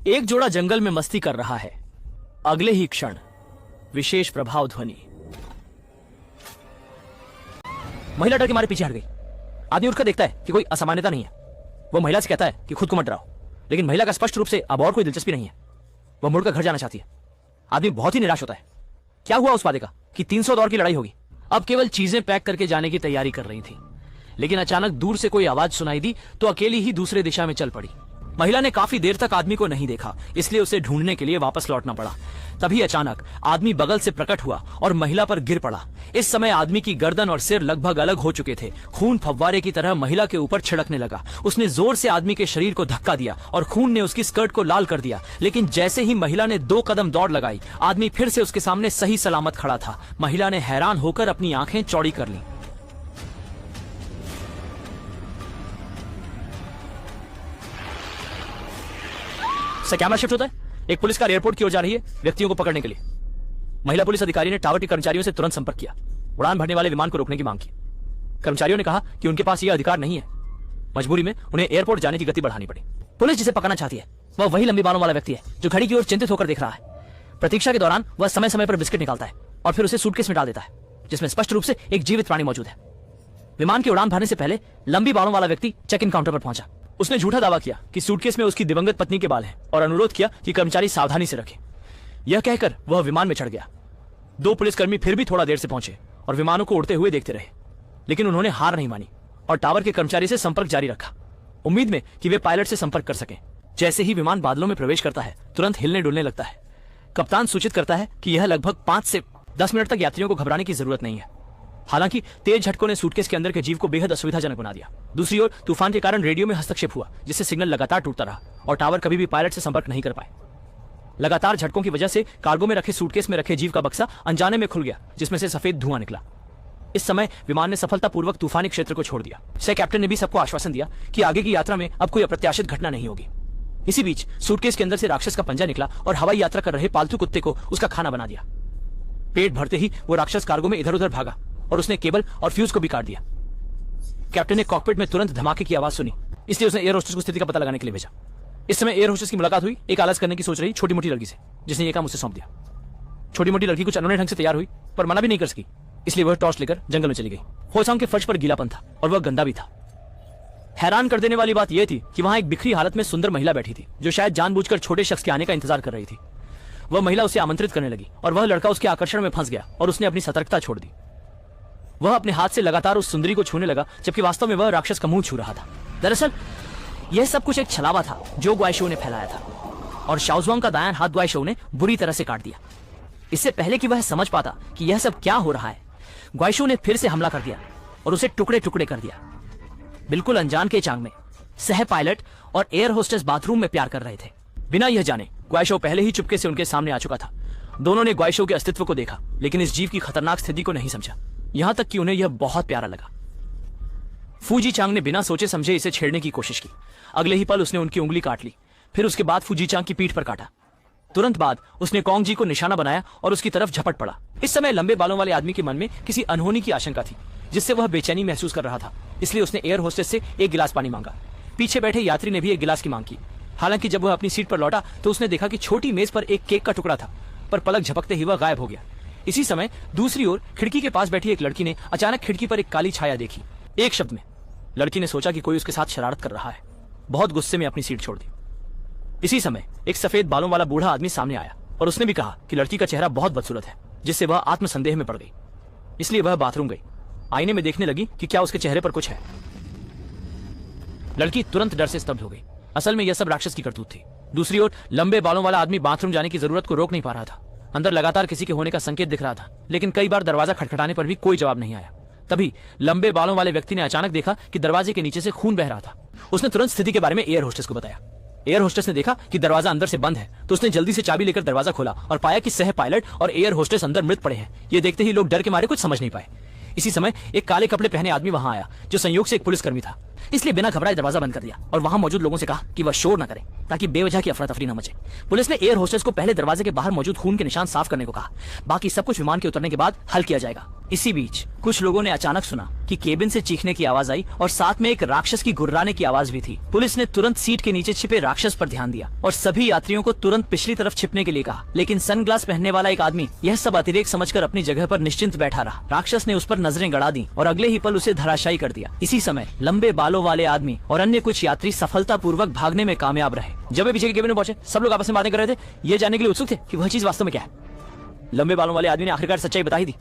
एक जोड़ा जंगल में मस्ती कर रहा है। अगले ही क्षण विशेष प्रभाव ध्वनि। महिला डर के मारे पीछे हट गई। आदमी उठकर देखता है कि कोई असामान्यता नहीं है। वह महिला से कहता है कि खुद को मत डराओ, लेकिन महिला का स्पष्ट रूप से अब और कोई दिलचस्पी नहीं है। वह मुड़कर घर जाना चाहती है। आदमी बहुत ही निराश होता है। क्या हुआ उस वादे का कि 300 दौर की लड़ाई होगी? अब केवल चीजें पैक करके जाने की तैयारी कर रही थी, लेकिन अचानक दूर से कोई आवाज सुनाई दी तो अकेली ही दूसरे दिशा में चल पड़ी। महिला ने काफी देर तक आदमी को नहीं देखा, इसलिए उसे ढूंढने के लिए वापस लौटना पड़ा। तभी अचानक आदमी बगल से प्रकट हुआ और महिला पर गिर पड़ा। इस समय आदमी की गर्दन और सिर लगभग अलग हो चुके थे। खून फव्वारे की तरह महिला के ऊपर छिड़कने लगा। उसने जोर से आदमी के शरीर को धक्का दिया और खून ने उसकी स्कर्ट को लाल कर दिया। लेकिन जैसे ही महिला ने 2 कदम दौड़ लगाई, आदमी फिर से उसके सामने सही सलामत खड़ा था। महिला ने हैरान होकर अपनी आंखें चौड़ी कर ली। कैमरा शिफ्ट होता है। एक पुलिस कार एयरपोर्ट की ओर जा रही है व्यक्तियों को पकड़ने के लिए। महिला पुलिस अधिकारी ने टावर के कर्मचारियों से तुरंत संपर्क किया, उड़ान भरने वाले विमान को रोकने की मांग की। कर्मचारियों ने कहा कि उनके पास यह अधिकार नहीं है। मजबूरी में उन्हें एयरपोर्ट जाने की गति बढ़ानी पड़ी। पुलिस जिसे पकड़ना चाहती है वह वही लंबी बालों वाला व्यक्ति है जो घड़ी की ओर चिंतित होकर देख रहा है। प्रतीक्षा के दौरान वह समय समय पर बिस्किट निकालता है और फिर उसे सूटकेस में डाल देता है, जिसमें स्पष्ट रूप से एक जीवित प्राणी मौजूद है। विमान की उड़ान भरने से पहले लंबी बालों वाला व्यक्ति चेक इन काउंटर पर पहुंचा। उसने झूठा दावा किया कि सूटकेस में उसकी दिवंगत पत्नी के बाल हैं और अनुरोध किया कि कर्मचारी सावधानी से रखें। यह कहकर वह विमान में चढ़ गया। 2 पुलिसकर्मी फिर भी थोड़ा देर से पहुंचे और विमानों को उड़ते हुए देखते रहे, लेकिन उन्होंने हार नहीं मानी और टावर के कर्मचारी से संपर्क जारी रखा, उम्मीद में कि वे पायलट से संपर्क कर सकें। जैसे ही विमान बादलों में प्रवेश करता है, तुरंत हिलने डुलने लगता है। कप्तान सूचित करता है कि यह लगभग 5 से 10 मिनट तक यात्रियों को घबराने की जरूरत नहीं है। हालांकि तेज झटकों ने सूटकेस के अंदर के जीव को बेहद असुविधाजनक बना दिया। दूसरी ओर तूफान के कारण रेडियो में हस्तक्षेप हुआ, जिससे सिग्नल लगातार टूटता रहा और टावर कभी भी पायलट से संपर्क नहीं कर पाए। लगातार झटकों की वजह से कार्गो में रखे सूटकेस में रखे जीव का बक्सा अनजाने में खुल गया, जिसमें से सफेद धुआं निकला। इस समय विमान ने सफलतापूर्वक तूफानी क्षेत्र को छोड़ दिया। सह कैप्टन ने भी सबको आश्वासन दिया कि आगे की यात्रा में अब कोई अप्रत्याशित घटना नहीं होगी। इसी बीच सूटकेस के अंदर से राक्षस का पंजा निकला और हवाई यात्रा कर रहे पालतू कुत्ते को उसका खाना बना दिया। पेट भरते ही वो राक्षस कार्गो में इधर उधर भागा और उसने केबल और फ्यूज को भी काट दिया। कैप्टन ने कॉकपिट में तुरंत धमाके की आवाज सुनी, इसलिए उसने एयर होस्टेस को स्थिति का पता लगाने के लिए भेजा। इस समय एयर होस्टेस की मुलाकात हुई एक आलस करने की सोच रही छोटी मोटी लड़की से, जिसने यह काम उसे सौंप दिया। छोटी मोटी लड़की कुछ अनोने ढंग से तैयार हुई, पर मना भी नहीं कर सकी, इसलिए वह टॉर्च लेकर जंगल में चली गई। होलसांग के फर्श पर गीलापन था और वह गंदा भी था। हैरान कर देने वाली बात यह थी कि वहां एक बिखरी हालत में सुंदर महिला बैठी थी, जो शायद जानबूझकर छोटे शख्स के आने का इंतजार कर रही थी। वह महिला उसे आमंत्रित करने लगी और वह लड़का उसके आकर्षण में फंस गया और उसने अपनी सतर्कता छोड़ दी। वह अपने हाथ से लगातार उस सुंदरी को छूने लगा, जबकि वास्तव में वह राक्षस का मुंह छू रहा था। दरअसल यह सब कुछ एक छलावा था जो ग्वाइशो ने फैलाया था, और शाओजुआंग का दायां हाथ ग्वाइशो ने बुरी तरह से काट दिया। इससे पहले कि वह समझ पाता कि यह सब क्या हो रहा है, ग्वाइशो ने फिर से हमला कर दिया और उसे टुकड़े टुकड़े कर दिया। बिल्कुल अनजान के चांग में सह पायलट और एयर होस्टेस बाथरूम में प्यार कर रहे थे। बिना यह जाने ग्वाइशो पहले ही चुपके से उनके सामने आ चुका था। दोनों ने ग्वाइशो के अस्तित्व को देखा, लेकिन इस जीव की खतरनाक स्थिति को नहीं समझा, यहां तक कि उन्हें यह बहुत प्यारा लगा। फूजी चांग ने बिना सोचे समझे इसे छेड़ने की कोशिश की। अगले ही पल उसने उनकी उंगली काट ली। फिर उसके बाद फूजी चांग की पीठ पर काटा। तुरंत बाद उसने कॉन्ग जी को निशाना बनाया और उसकी तरफ झपट पड़ा। इस समय लंबे बालों वाले आदमी के मन में किसी अनहोनी की आशंका थी, जिससे वह बेचैनी महसूस कर रहा था। इसलिए उसने एयर होस्टेस से एक गिलास पानी मांगा। पीछे बैठे यात्री ने भी एक गिलास की मांग की। हालांकि जब वह अपनी सीट पर लौटा तो उसने देखा कि छोटी मेज पर एक केक का टुकड़ा था, पर पलक झपकते ही वह गायब हो गया। इसी समय दूसरी ओर खिड़की के पास बैठी एक लड़की ने अचानक खिड़की पर एक काली छाया देखी। एक शब्द में लड़की ने सोचा कि कोई उसके साथ शरारत कर रहा है। बहुत गुस्से में अपनी सीट छोड़ दी। इसी समय एक सफेद बालों वाला बूढ़ा आदमी सामने आया और उसने भी कहा कि लड़की का चेहरा बहुत बदसूरत है, जिससे वह आत्मसंदेह में पड़ गई। इसलिए वह बाथरूम गई। आईने में देखने लगी कि क्या उसके चेहरे पर कुछ है। लड़की तुरंत डर से स्तब्ध हो गई। असल में यह सब राक्षस की करतूत थी। दूसरी ओर लंबे बालों वाला आदमी बाथरूम जाने की जरूरत को रोक नहीं पा रहा था। अंदर लगातार किसी के होने का संकेत दिख रहा था, लेकिन कई बार दरवाजा खटखटाने पर भी कोई जवाब नहीं आया। तभी लंबे बालों वाले व्यक्ति ने अचानक देखा कि दरवाजे के नीचे से खून बह रहा था। उसने तुरंत स्थिति के बारे में एयर होस्टेस को बताया। एयर होस्टेस ने देखा कि दरवाजा अंदर से बंद है, तो उसने जल्दी से चाबी लेकर दरवाजा खोला और पाया कि सह पायलट और एयर होस्टेस अंदर मृत पड़े हैं। ये देखते ही लोग डर के मारे कुछ समझ नहीं पाए। इसी समय एक काले कपड़े पहने आदमी वहां आया, जो संयोग से एक पुलिसकर्मी था। इसलिए बिना घबराए दरवाजा बंद कर दिया और वहां मौजूद लोगों से कहा कि वह शोर न करें, ताकि बेवजह की अफरा तफरी न मचे। पुलिस ने एयर होस्टेस को पहले दरवाजे के बाहर मौजूद खून के निशान साफ करने को कहा। बाकी सब कुछ विमान के उतरने के बाद हल किया जाएगा। इसी बीच कुछ लोगों ने अचानक सुना कि केबिन से चीखने की आवाज आई और साथ में एक राक्षस की गुर्राने की आवाज भी थी। पुलिस ने तुरंत सीट के नीचे छिपे राक्षस पर ध्यान दिया और सभी यात्रियों को तुरंत पिछली तरफ छिपने के लिए कहा, लेकिन सनग्लास पहनने वाला एक आदमी यह सब अतिरेक समझकर अपनी जगह पर निश्चिंत बैठा रहा। राक्षस ने उस पर नजरें गड़ा दी और अगले ही पल उसे धराशायी कर दिया। इसी समय लंबे बालों वाले आदमी और अन्य कुछ यात्री सफलतापूर्वक भागने में कामयाब रहे। जब वे पीछे के केबिन में पहुंचे, सब लोग आपस में बातें कर रहे थे, ये जानने के लिए उत्सुक थे कि वह चीज वास्तव में क्या है। लंबे बालों वाले आदमी ने आखिरकार सच्चाई बता ही दी।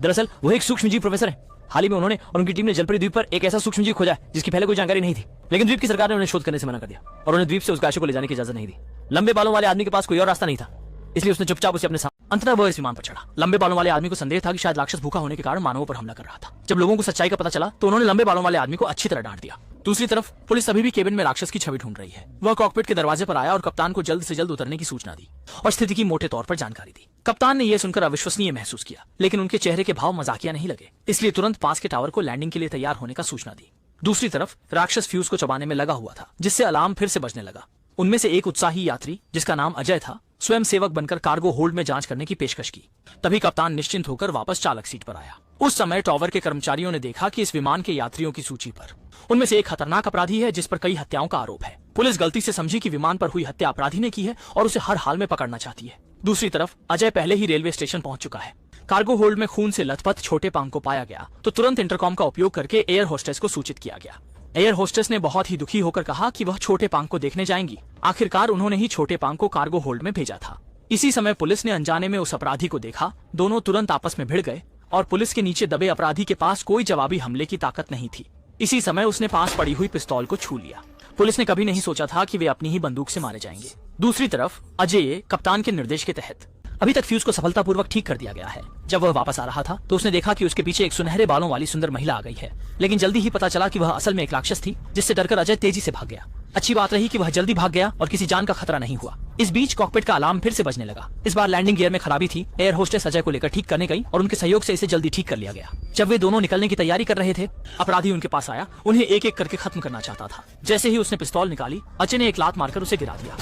दरअसल वो एक सूक्ष्मजीव प्रोफेसर है। हाल ही में उन्होंने और उनकी टीम ने जलपरी द्वीप पर एक ऐसा सूक्ष्मजीव खोजा जिसकी पहले कोई जानकारी नहीं थी, लेकिन द्वीप की सरकार ने उन्हें शोध करने से मना कर दिया और उन्हें द्वीप से उस गाय को ले जाने की इजाजत नहीं दी। लंबे बालों वाले आदमी के पास कोई और रास्ता नहीं था, इसलिए उसने चुपचाप उसे अपने साथ अंततः वह इस विमान पर चढ़ा। लंबे बालों वाले आदमी को संदेह था कि शायद राक्षस भूखा होने के कारण मानवों पर हमला कर रहा था। जब लोगों को सच्चाई का पता चला तो उन्होंने लंबे बालों वाले आदमी को अच्छी तरह डांट दिया। दूसरी तरफ पुलिस अभी भी केबिन में राक्षस की छवि ढूंढ रही है। वह कॉकपिट के दरवाजे पर आया और कप्तान को जल्द से जल्द उतरने की सूचना दी और स्थिति की मोटे तौर पर जानकारी दी। कप्तान ने यह सुनकर अविश्वसनीय महसूस किया, लेकिन उनके चेहरे के भाव मजाकिया नहीं लगे, इसलिए तुरंत पास के टावर को लैंडिंग के लिए तैयार होने का सूचना दी। दूसरी तरफ राक्षस फ्यूज को चबाने में लगा हुआ था, जिससे अलार्म फिर से बजने लगा। उनमें से एक उत्साही यात्री, जिसका नाम अजय था, स्वयं सेवक बनकर कार्गो होल्ड में जांच करने की पेशकश की। तभी कप्तान निश्चिंत होकर वापस चालक सीट पर आया। उस समय टावर के कर्मचारियों ने देखा कि इस विमान के यात्रियों की सूची पर उनमें से एक खतरनाक अपराधी है जिस पर कई हत्याओं का आरोप है। पुलिस गलती से समझी कि विमान पर हुई हत्या अपराधी ने की है और उसे हर हाल में पकड़ना चाहती है। दूसरी तरफ अजय पहले ही रेलवे स्टेशन पहुंच चुका है। कार्गो होल्ड में खून से लथपथ छोटे पांग को पाया गया तो तुरंत इंटरकॉम का उपयोग करके एयर होस्टेस को सूचित किया गया। एयर होस्टेस ने बहुत ही दुखी होकर कहा कि वह छोटे पांग को देखने जाएंगी। आखिरकार उन्होंने ही छोटे पांग को कार्गो होल्ड में भेजा था। इसी समय पुलिस ने अनजाने में उस अपराधी को देखा। दोनों तुरंत आपस में भिड़ गए और पुलिस के नीचे दबे अपराधी के पास कोई जवाबी हमले की ताकत नहीं थी। इसी समय उसने पास पड़ी हुई पिस्तौल को छू लिया। पुलिस ने कभी नहीं सोचा था कि वे अपनी ही बंदूक से मारे जाएंगे। दूसरी तरफ अजय कप्तान के निर्देश के तहत अभी तक फ्यूज को सफलतापूर्वक ठीक कर दिया गया है। जब वह वापस आ रहा था तो उसने देखा कि उसके पीछे एक सुनहरे बालों वाली सुंदर महिला आ गई है, लेकिन जल्दी ही पता चला कि वह असल में एक राक्षस थी, जिससे डरकर अजय तेजी से भाग गया। अच्छी बात रही कि वह जल्दी भाग गया और किसी जान का खतरा नहीं हुआ। इस बीच कॉकपिट का अलार्म फिर से बजने लगा। इस बार लैंडिंग गियर में खराबी थी। एयर होस्टेस अजय को लेकर ठीक करने गई और उनके सहयोग से इसे जल्दी ठीक कर लिया गया। जब वे दोनों निकलने की तैयारी कर रहे थे, अपराधी उनके पास आया, उन्हें एक एक करके खत्म करना चाहता था। जैसे ही उसने पिस्तौल निकाली, अजय ने एक लात मारकर उसे गिरा दिया।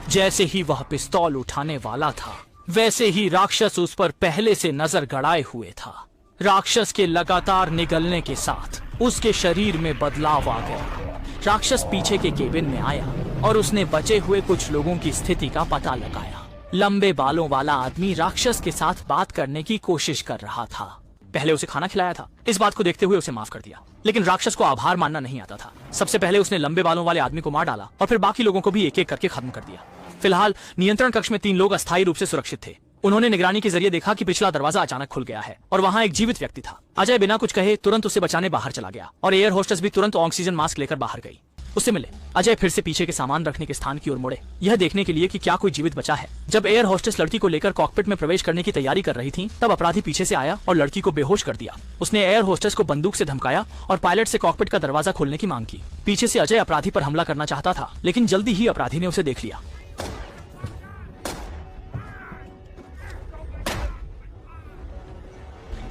जैसे ही वह पिस्तौल उठाने वाला था, वैसे ही राक्षस उस पर पहले से नजर गड़ाए हुए था। राक्षस के लगातार निगलने के साथ उसके शरीर में बदलाव आ गया। राक्षस पीछे के केबिन में आया और उसने बचे हुए कुछ लोगों की स्थिति का पता लगाया। लंबे बालों वाला आदमी राक्षस के साथ बात करने की कोशिश कर रहा था। पहले उसे खाना खिलाया था। इस बात को देखते हुए उसे माफ कर दिया, लेकिन राक्षस को आभार मानना नहीं आता था। सबसे पहले उसने लंबे बालों वाले आदमी को मार डाला और फिर बाकी लोगों को भी एक एक करके खत्म कर दिया। फिलहाल नियंत्रण कक्ष में 3 लोग अस्थायी रूप से सुरक्षित थे। उन्होंने निगरानी के जरिए देखा कि पिछला दरवाजा अचानक खुल गया है और वहां एक जीवित व्यक्ति था। अजय बिना कुछ कहे तुरंत उसे बचाने बाहर चला गया और एयर होस्टेस भी तुरंत ऑक्सीजन मास्क लेकर बाहर गई। उससे मिले अजय फिर से पीछे के सामान रखने के स्थान की ओर मुड़े, यह देखने के लिए कि क्या कोई जीवित बचा है। जब एयर होस्टेस लड़की को लेकर कॉकपिट में प्रवेश करने की तैयारी कर रही थी, तब अपराधी पीछे से आया और लड़की को बेहोश कर दिया। उसने एयर होस्टेस को बंदूक से धमकाया और पायलट से कॉकपिट का दरवाजा खोलने की मांग की। पीछे से अजय अपराधी पर हमला करना चाहता था, लेकिन जल्दी ही अपराधी ने उसे देख लिया।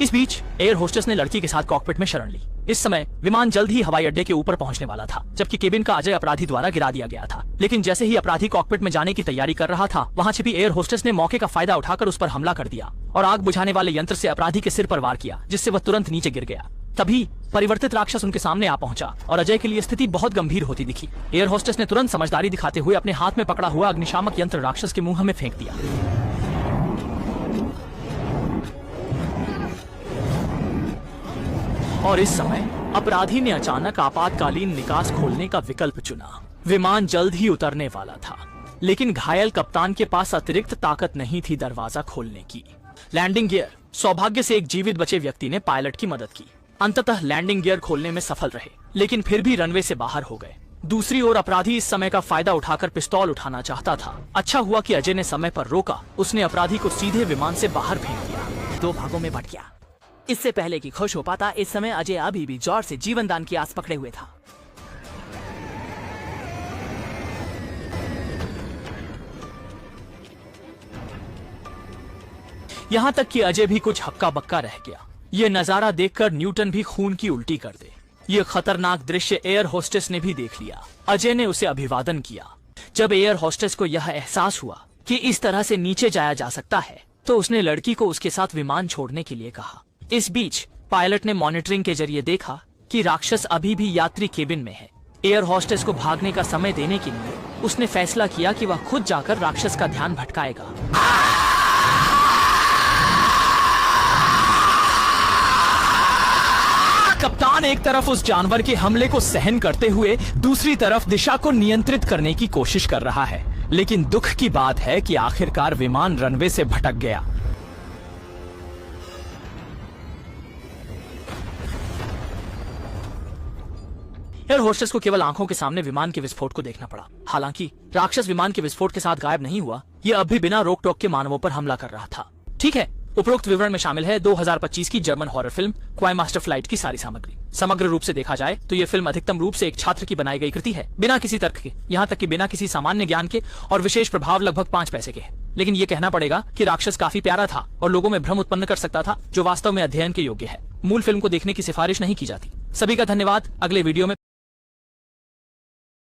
इस बीच एयर होस्टेस ने लड़की के साथ कॉकपिट में शरण ली। इस समय विमान जल्द ही हवाई अड्डे के ऊपर पहुंचने वाला था, जबकि केबिन का अजय अपराधी द्वारा गिरा दिया गया था। लेकिन जैसे ही अपराधी कॉकपिट में जाने की तैयारी कर रहा था, वहां छिपी एयर होस्टेस ने मौके का फायदा उठाकर उस पर हमला कर दिया और आग बुझाने वाले यंत्र से अपराधी के सिर पर वार किया, जिससे वह तुरंत नीचे गिर गया। तभी परिवर्तित राक्षस उनके सामने आ पहुंचा और अजय के लिए स्थिति बहुत गंभीर होती दिखी। एयर होस्टेस ने तुरंत समझदारी दिखाते हुए अपने हाथ में पकड़ा हुआ अग्निशामक यंत्र राक्षस के मुंह में फेंक दिया। और इस समय अपराधी ने अचानक आपातकालीन निकास खोलने का विकल्प चुना। विमान जल्द ही उतरने वाला था, लेकिन घायल कप्तान के पास अतिरिक्त ताकत नहीं थी दरवाजा खोलने की। लैंडिंग गियर, सौभाग्य से एक जीवित बचे व्यक्ति ने पायलट की मदद की। अंततः लैंडिंग गियर खोलने में सफल रहे, लेकिन फिर भी रनवे से बाहर हो गए। दूसरी ओर अपराधी इस समय का फायदा उठाकर पिस्तौल उठाना चाहता था। अच्छा हुआ कि अजय ने समय पर रोका। उसने अपराधी को सीधे विमान से बाहर फेंक दिया। 2 भागों में बट गया। इससे पहले कि खुश हो पाता, इस समय अजय अभी भी जोर से जीवन दान की आस पकड़े हुए था। यहां तक कि अजय भी कुछ हक्का बक्का रह गया। ये नजारा देखकर न्यूटन भी खून की उल्टी कर दे। ये खतरनाक दृश्य एयर होस्टेस ने भी देख लिया। अजय ने उसे अभिवादन किया। जब एयर होस्टेस को यह एहसास हुआ कि इस तरह से नीचे जाया जा सकता है, तो उसने लड़की को उसके साथ विमान छोड़ने के लिए कहा। इस बीच पायलट ने मॉनिटरिंग के जरिए देखा कि राक्षस अभी भी यात्री केबिन में है। एयर होस्टेस को भागने का समय देने के लिए उसने फैसला किया कि वह खुद जाकर राक्षस का ध्यान भटकाएगा। कप्तान एक तरफ उस जानवर के हमले को सहन करते हुए दूसरी तरफ दिशा को नियंत्रित करने की कोशिश कर रहा है, लेकिन दुख की बात है कि आखिरकार विमान रनवे से भटक गया। एयर होस्टेस को केवल आंखों के सामने विमान के विस्फोट को देखना पड़ा। हालांकि राक्षस विमान के विस्फोट के साथ गायब नहीं हुआ, यह अब भी बिना रोक टोक के मानवों पर हमला कर रहा था। ठीक है, उपरोक्त विवरण में शामिल है 2025 की German horror film क्वाई master flight की सारी सामग्री। समग्र रूप से देखा जाए तो यह फिल्म अधिकतम रूप से एक छात्र की बनाई गई कृति है, बिना किसी तर्क के, यहाँ तक कि बिना किसी सामान्य ज्ञान के, और विशेष प्रभाव लगभग 5 पैसे के है। लेकिन ये कहना पड़ेगा कि राक्षस काफी प्यारा था और लोगों में भ्रम उत्पन्न कर सकता था, जो वास्तव में अध्ययन के योग्य है। मूल फिल्म को देखने की सिफारिश नहीं की जाती। सभी का धन्यवाद। अगले वीडियो में